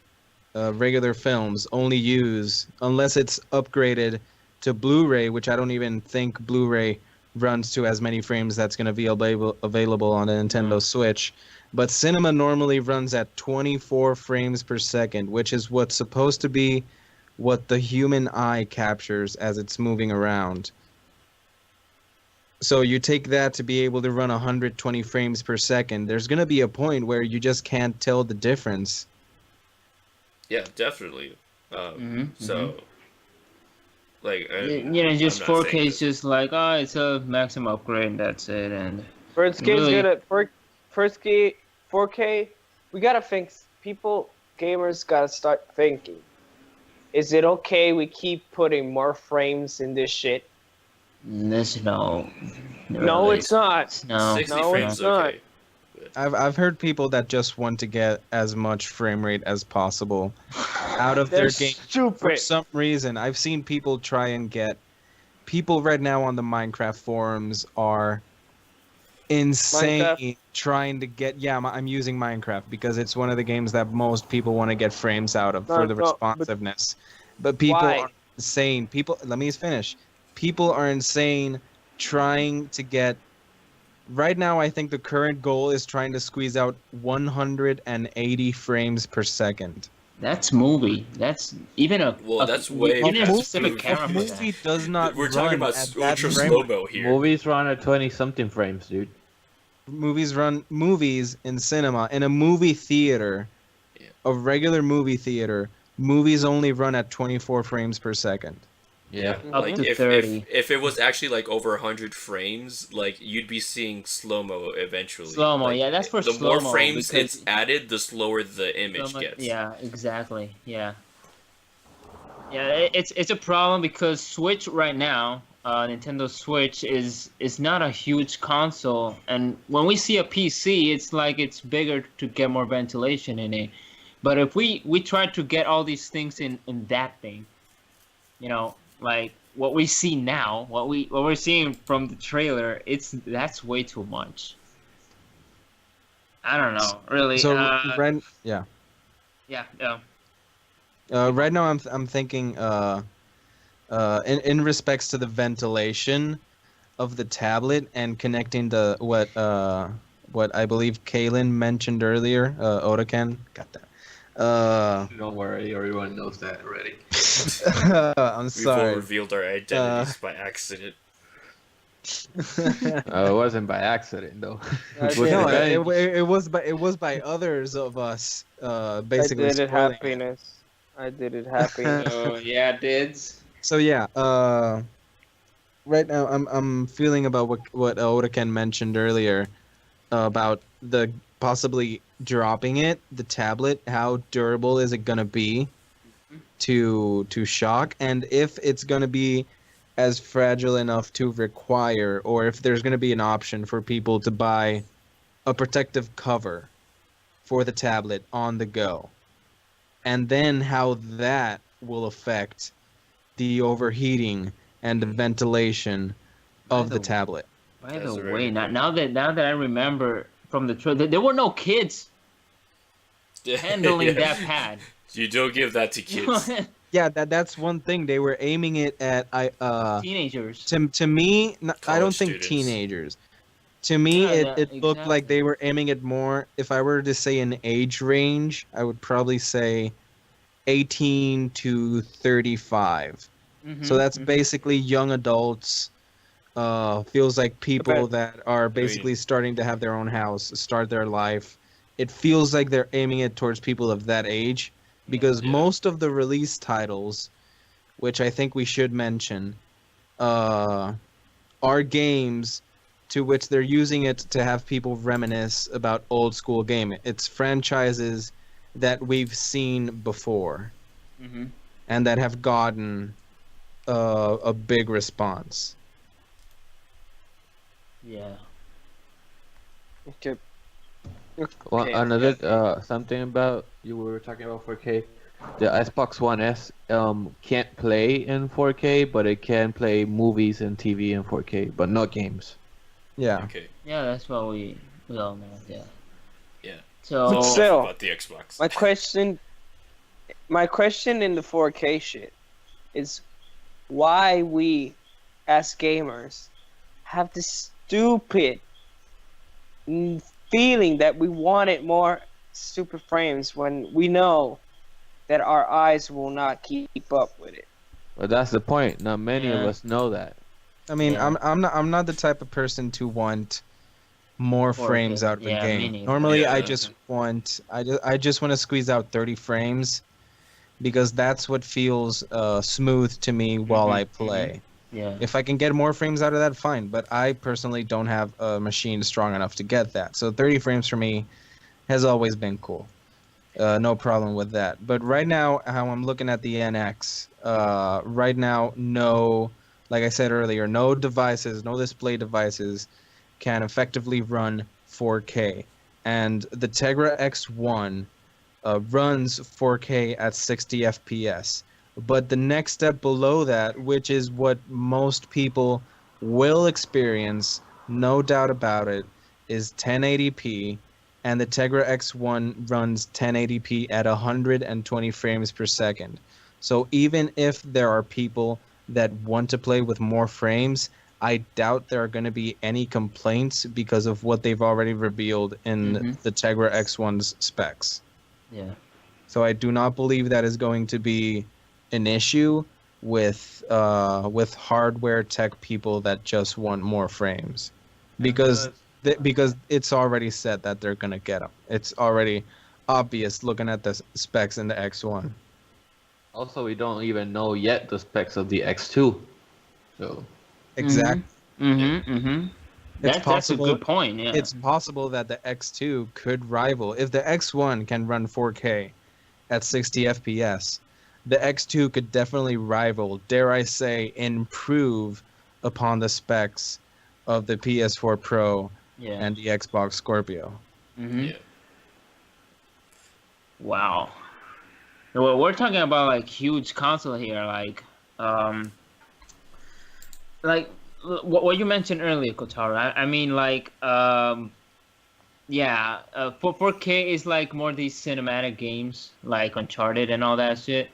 films only use, unless it's upgraded to Blu-ray, which I don't even think Blu-ray runs to as many frames that's going to be available on the Nintendo Switch. But cinema normally runs at 24 frames per second, which is what's supposed to be what the human eye captures as it's moving around. So you take that to be able to run 120 frames per second. There's going to be a point where you just can't tell the difference. Yeah, definitely. So, like, just I'm not 4K saying is just like, oh, it's a maximum upgrade, and that's it. And First Really? 4K, we gotta think. Gamers gotta start thinking. Is it okay we keep putting more frames in this shit? no. No, it's not. No. 60 No, frames it's is not. okay. I've heard people that just want to get as much frame rate as possible out of They're their game. For stupid. some reason, I've seen people try and get. People right now on the Minecraft forums are insane Minecraft? trying to get. Yeah, I'm using Minecraft because it's one of the games that most people want to get frames out of for the No, but- responsiveness. But people Why? are insane. Let me finish. People are insane trying to get. Right now, I think the current goal is trying to squeeze out 180 frames per second. That's movie. That's even a. Well, that's way even a past specific movie. camera for Movie that. does not We're talking run about at that ultra frame slow mo here. Movies run at 20-something frames, dude. Movies in cinema in a movie theater, Yeah. a regular movie theater. Movies only run at 24 frames per second. Yeah. Up Like to if 30. if it was actually like over 100 frames, like you'd be seeing slow mo eventually. Slow-mo, Like, yeah, that's for the slow-mo, more frames because- it's added, the slower the image gets. Yeah, exactly. Yeah. Yeah, it's a problem because Switch right now, Nintendo Switch is not a huge console, and when we see a PC, it's like it's bigger to get more ventilation in it. But if we try to get all these things in that thing, you know, like what we see now, what we're seeing from the trailer, that's way too much. I don't know, really. So right, yeah. Yeah. Right now I'm thinking in respects to the ventilation of the tablet and connecting the what I believe Kaylin mentioned earlier, OtaKen. Got that. Don't worry, everyone knows that already. I'm We've sorry. all revealed our identities by accident. It wasn't by accident though. I It did was No, it. it was by others of us, I basically did it spoiling it. happiness. I did it happiness. Oh yeah, Dids. So yeah, right now I'm feeling about what OtaKen mentioned earlier about the possibly dropping it, the tablet. How durable is it gonna be to shock, and if it's gonna be as fragile enough to require, or if there's gonna be an option for people to buy a protective cover for the tablet on the go, and then how that will affect the overheating and the ventilation of the tablet. By That's the a very way, good now that I remember from the trailer, there were no kids handling that pad. You don't give that to kids. Yeah, that's one thing. They were aiming it at Teenagers. to me. I College don't think students. teenagers. To me, Yeah, it looked like exactly. they were aiming it more. If I were to say an age range, I would probably say 18 to 35. So that's basically young adults. Feels like people that are basically starting to have their own house, start their life. It feels like they're aiming it towards people of that age, because Yeah. most of the release titles, which I think we should mention, are games to which they're using it to have people reminisce about old school game. It's franchises that we've seen before and that have gotten a big response. Yeah. Okay. Well, Okay. another something about you were talking about 4K. The Xbox One S can't play in 4K, but it can play movies and TV in 4K, but not games. Yeah. Okay. Yeah, that's what we all know. Yeah. Yeah. So But still- About the Xbox. My question in the 4K shit is why we, as gamers, have this stupid feeling that we wanted more super frames when we know that our eyes will not keep up with it. But that's the point. Not many of Yeah. us know that. I mean, Yeah. I'm not the type of person to want more 4K. frames out of a Yeah, me game. neither. Normally, I Yeah. just want I just want to squeeze out 30 frames because that's what feels smooth to me while I play. yeah. If I can get more frames out of that, fine. But I personally don't have a machine strong enough to get that. So 30 frames for me has always been cool. No problem with that. But right now, how I'm looking at the NX, right now, no, like I said earlier, no devices, no display devices can effectively run 4K. And the Tegra X1 runs 4K at 60 FPS. But the next step below that, which is what most people will experience, no doubt about it, is 1080p, and the Tegra X1 runs 1080p at 120 frames per second. So even if there are people that want to play with more frames, I doubt there are going to be any complaints because of what they've already revealed in the Tegra X1's specs. Yeah. So I do not believe that is going to be an issue with hardware tech people that just want more frames, because it's already said that they're gonna get them. It's already obvious looking at the specs in the X1. Also, we don't even know yet the specs of the X2. So Exactly. That's a possible- good point. Yeah. It's possible that the X2 could rival, if the X1 can run 4K at 60 FPS, the X2 could definitely rival, dare I say, improve upon the specs of the PS4 Pro Yeah. and the Xbox Scorpio. Mm-hmm. Yeah. Wow. Well, we're talking about like huge console here, um, like what you mentioned earlier, Kotaru. I mean, yeah, 4K is like more these cinematic games, like Uncharted and all that shit.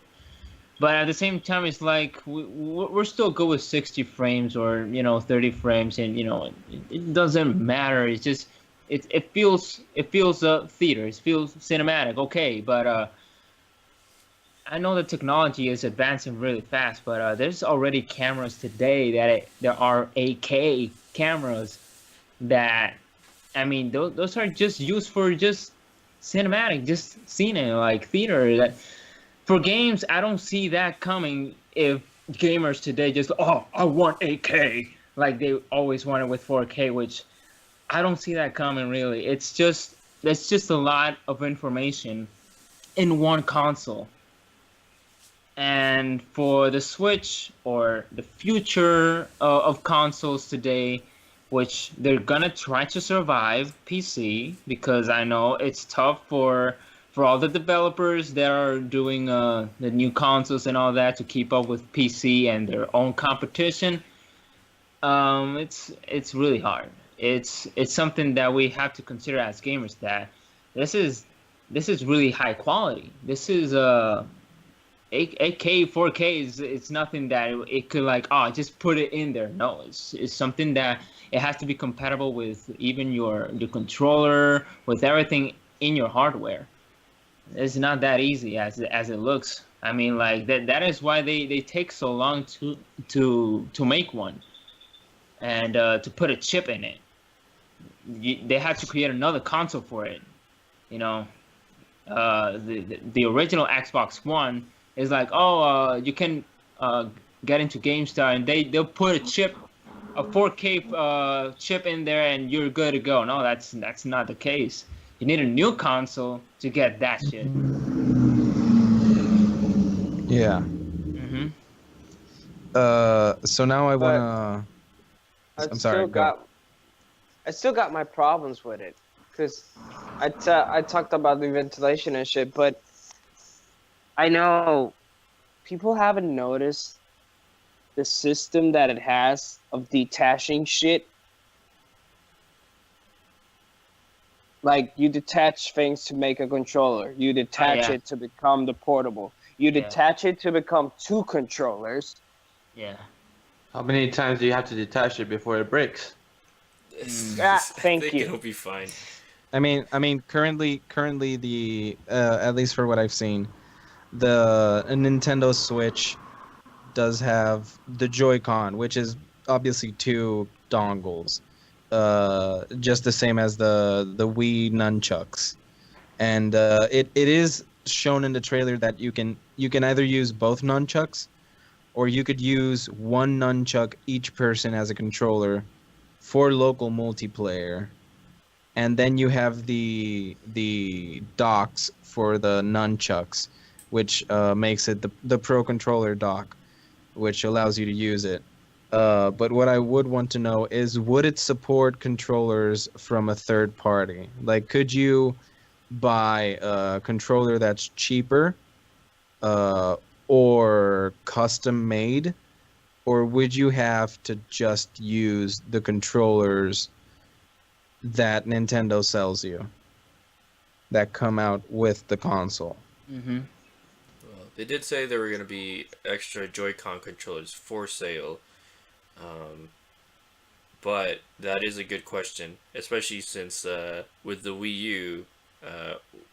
But at the same time, it's like we're still good with 60 frames or 30 frames, and it doesn't matter. It's just it feels theater. It feels cinematic. Okay, but I know the technology is advancing really fast, but there's already cameras today there are 8K cameras that, I mean, those are just used for just cinematic, just scene like theater. That for games, I don't see that coming. If gamers today just, oh, I want 8K like they always wanted with 4K, which I don't see that coming really. It's just a lot of information in one console. And for the Switch or the future of consoles today, which they're gonna try to survive PC, because I know it's tough for all the developers that are doing the new consoles and all that to keep up with PC and their own competition. It's really hard. It's something that we have to consider as gamers, that this is really high quality. This is 8K, 4K is it's nothing that it could like, oh, just put it in there. No, it's something that it has to be compatible with even the controller, with everything in your hardware. It's not that easy as it looks. I mean, like that is why they take so long to make one, and to put a chip in it. They had to create another console for it. You know, the original Xbox One is like, oh, you can get into GameStar, and they'll put a 4K chip in there, and you're good to go. No, that's not the case. You need a new console to get that shit. Yeah. Mm-hmm. So now I wanna. I'm sorry. Go. I still got my problems with it, because I talked about the ventilation and shit, but I know people haven't noticed the system that it has of detaching shit. Like, you detach things to make a controller. You detach yeah. it to become the portable. You Yeah. detach it to become two controllers. Yeah. How many times do you have to detach it before it breaks? Ah, I thank think you. it'll be fine. I mean, currently the at least for what I've seen, the Nintendo Switch does have the Joy-Con, which is obviously two dongles, just the same as the Wii nunchucks, and it is shown in the trailer that you can either use both nunchucks, or you could use one nunchuck each person as a controller for local multiplayer. And then you have the docks for the nunchucks, which makes it the Pro Controller dock, which allows you to use it. But what I would want to know is, would it support controllers from a third party? Like, could you buy a controller that's cheaper, or custom made, or would you have to just use the controllers that Nintendo sells you, that come out with the console? Mm-hmm. Well, they did say there were going to be extra Joy-Con controllers for sale, but that is a good question, especially since with the Wii U,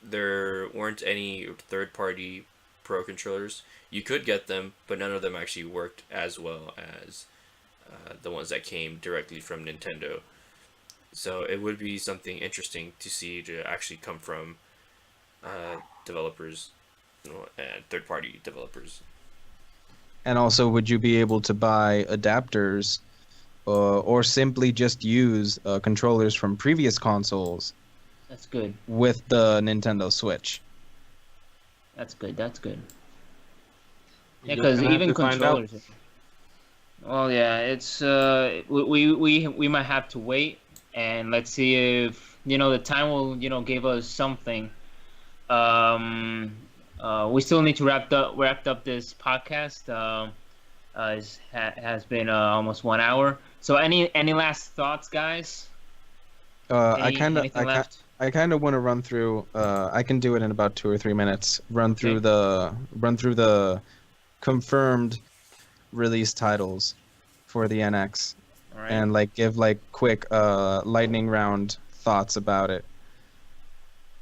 there weren't any third-party Pro controllers. You could get them, but none of them actually worked as well as the ones that came directly from Nintendo. So it would be something interesting to see to actually come from developers, and third-party developers. And also, would you be able to buy adapters, or simply just use controllers from previous consoles That's good. with the Nintendo Switch? That's good. That's good. Yeah, You're because gonna have even to find out. controllers. Well, yeah, it's we might have to wait, and let's see if the time will give us something. We still need to wrap up this podcast. Has been almost 1 hour. So any last thoughts, guys? Anything left? I kind of want to run through. I can do it in about 2 or 3 minutes. Okay. Run through the confirmed release titles for the NX, All right. and like give like quick lightning round thoughts about it.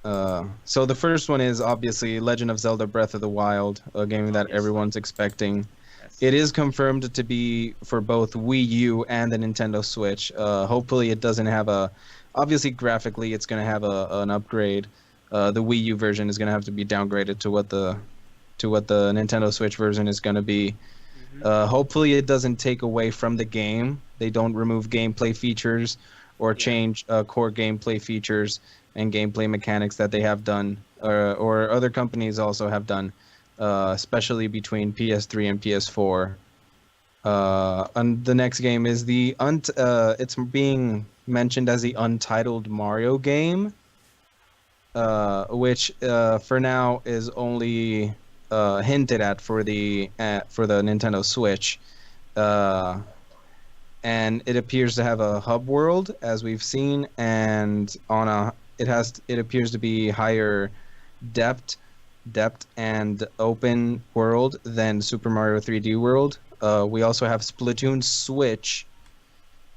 So the first one is obviously Legend of Zelda Breath of the Wild, a game that Obviously. everyone's expecting. Yes. It is confirmed to be for both Wii U and the Nintendo Switch. Hopefully it doesn't have a. Obviously graphically it's going to have an upgrade. The Wii U version is going to have to be downgraded to what the Nintendo Switch version is going to be. Hopefully it doesn't take away from the game. They don't remove gameplay features or Yeah. change core gameplay features and gameplay mechanics that they have done, or other companies also have done, especially between PS3 and PS4. And the next game is it's being mentioned as the Untitled Mario game, which for now is only hinted at for the Nintendo Switch, and it appears to have a hub world as we've seen, and it appears to be higher depth and open world than Super Mario 3D World. We also have Splatoon Switch,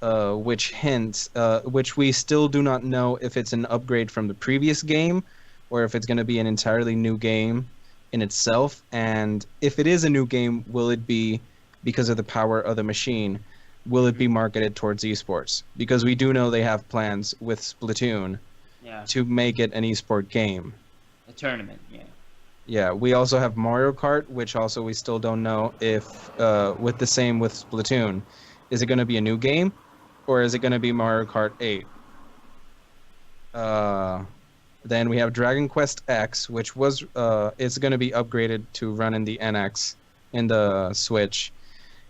which we still do not know if it's an upgrade from the previous game or if it's going to be an entirely new game in itself. And if it is a new game, will it be because of the power of the machine? Will it be marketed towards esports? Because we do know they have plans with Splatoon Yeah. to make it an esport game. A tournament. Yeah. Yeah, we also have Mario Kart, which also we still don't know if, with Splatoon, is it going to be a new game, or is it going to be Mario Kart 8? Then we have Dragon Quest X, which it's going to be upgraded to run in the NX, in the Switch.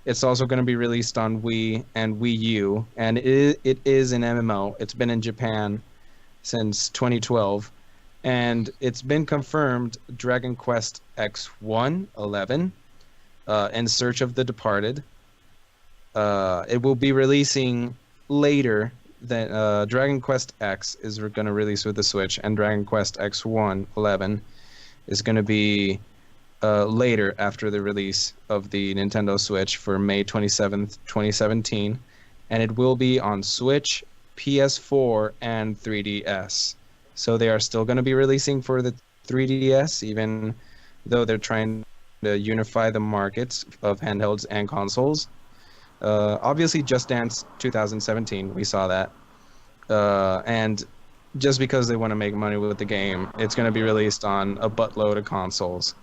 It's also going to be released on Wii and Wii U, and it is an MMO. It's been in Japan since 2012. And it's been confirmed Dragon Quest X1 11, In Search of the Departed. It will be releasing later than Dragon Quest X is going to release with the Switch, and Dragon Quest X1 11 is going to be later after the release of the Nintendo Switch for May 27th, 2017. And it will be on Switch, PS4, and 3DS. So they are still going to be releasing for the 3DS, even though they're trying to unify the markets of handhelds and consoles. Obviously, Just Dance 2017, we saw that. And just because they want to make money with the game, it's going to be released on a buttload of consoles.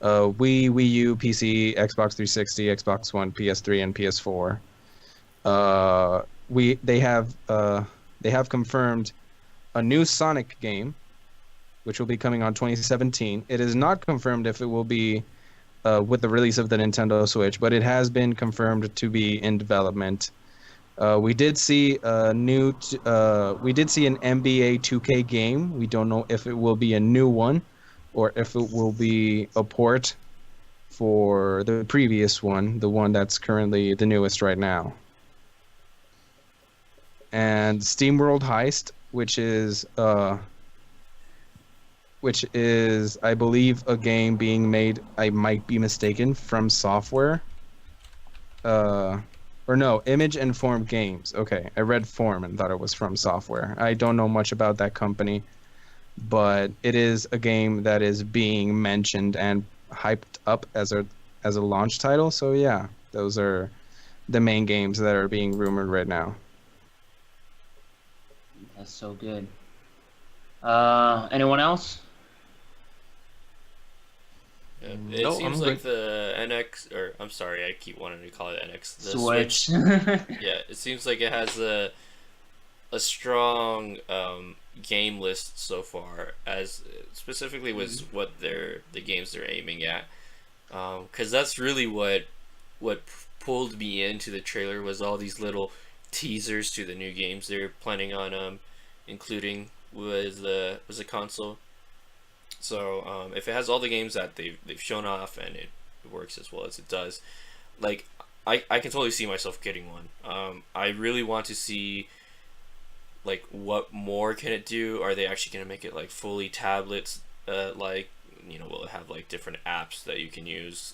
Wii, Wii U, PC, Xbox 360, Xbox One, PS3, and PS4. They have confirmed a new Sonic game, which will be coming on 2017. It is not confirmed if it will be with the release of the Nintendo Switch, but it has been confirmed to be in development. We did see an NBA 2K game. We don't know if it will be a new one or if it will be a port for the previous one, the one that's currently the newest right now. And SteamWorld Heist, which is I believe a game being made, I might be mistaken, from software. Or no, Image and Form Games. Okay, I read Form and thought it was from software. I don't know much about that company, but it is a game that is being mentioned and hyped up as a launch title. So yeah, those are the main games that are being rumored right now. That's so good. Anyone else? Yeah, it No, seems I'm like good. the NX, or I'm sorry, I keep wanting to call it NX. The Switch. Yeah, it seems like it has a strong game list so far, as specifically with what the games they're aiming at, because that's really what pulled me into the trailer was all these little teasers to the new games they're planning on including with the console. So if it has all the games that they've shown off and it works as well as it does, like I can totally see myself getting one. I really want to see like what more can it do. Are they actually going to make it like fully tablets, like, you know, will it have like different apps that you can use,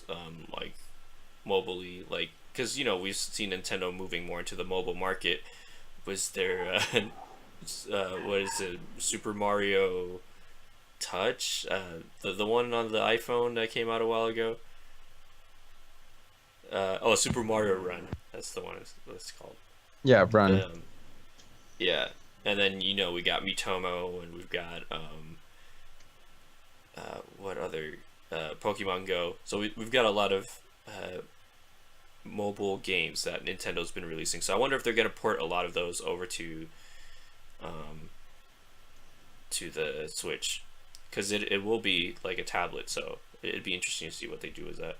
like mobilely, like, because, you know, we've seen Nintendo moving more into the mobile market. Was there what is it, Super Mario Touch, the one on the iPhone that came out a while ago? Super Mario Run, that's the one it's called. Yeah, Run. Yeah, and then, you know, we got Mitomo, and we've got what other, Pokemon Go. So we've got a lot of mobile games that Nintendo's been releasing. So I wonder if they're gonna port a lot of those over to the Switch, because it will be like a tablet. So it'd be interesting to see what they do with that.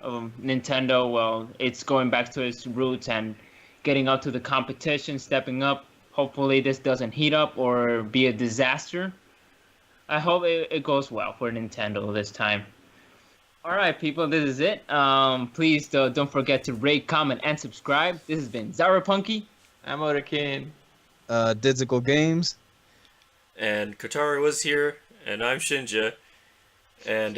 Nintendo, well, it's going back to its roots and getting up to the competition, stepping up. Hopefully this doesn't heat up or be a disaster. I hope it goes well for Nintendo this time. All right, people, this is it. Please don't forget to rate, comment, and subscribe. This has been Zyberpunky. I'm OtaKen. Didsikal Games. And Kotaru was here, and I'm Shinja, and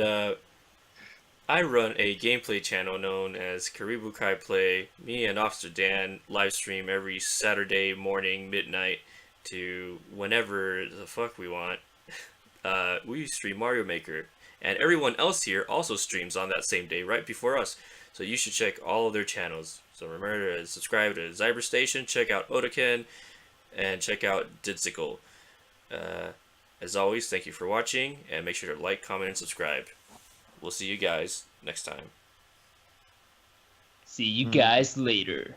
I run a gameplay channel known as Karibu Kai Play. Me and Officer Dan live stream every Saturday morning, midnight, to whenever the fuck we want. We stream Mario Maker, and everyone else here also streams on that same day, right before us. So you should check all of their channels. So remember to subscribe to Zyber Station, check out OtaKen, and check out Didsikal. As always, thank you for watching, and make sure to like, comment, and subscribe. We'll see you guys next time. See you guys later.